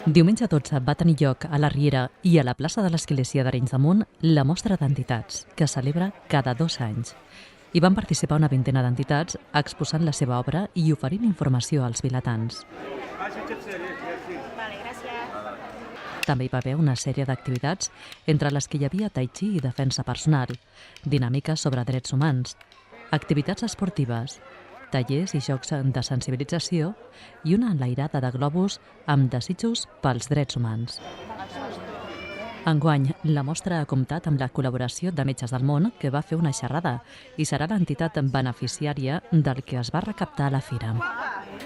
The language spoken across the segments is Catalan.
Diumenge 12 va tenir lloc a la Riera i a la plaça de l'Església d'Arenys de Munt la Mostra d'Entitats, que es celebra cada 2 anys. Hi van participar una vintena d'entitats exposant la seva obra i oferint informació als vilatans. També hi va haver una sèrie d'activitats, entre les que hi havia tai chi i defensa personal, dinàmiques sobre drets humans, activitats esportives, tallers i jocs de sensibilització i una enlairada de globus amb desitjos pels drets humans. Enguany, la mostra ha comptat amb la col·laboració de Metges del Món, que va fer una xerrada i serà l'entitat beneficiària del que es va recaptar a la fira.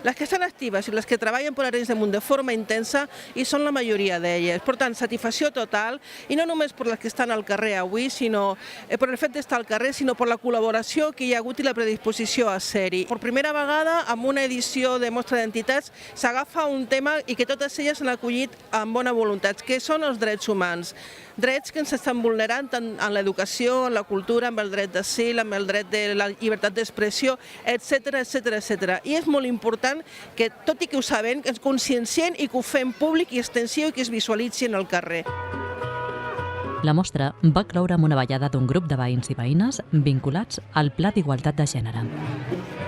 Les que estan actives i les que treballen per Arenys de Munt de forma intensa i són la majoria d'elles. Per tant, satisfacció total, i no només per les que estan al carrer avui, sinó per el fet d'estar al carrer, sinó per la col·laboració que hi ha hagut i la predisposició a ser-hi. Per primera vegada, amb una edició de Mostra d'Entitats, s'agafa un tema i que totes elles s'han acollit amb bona voluntat, que són els drets humans. Drets que ens estan vulnerant tant en l'educació, en la cultura, amb el dret d'asil, amb el dret de la llibertat d'expressió, etc. I és molt important que, tot i que ho sabem, que ens conscienciem i que ho fem públic i extensiu i que es visualitzi en el carrer. La mostra va cloure amb una ballada d'un grup de veïns i veïnes vinculats al Pla d'Igualtat de Gènere.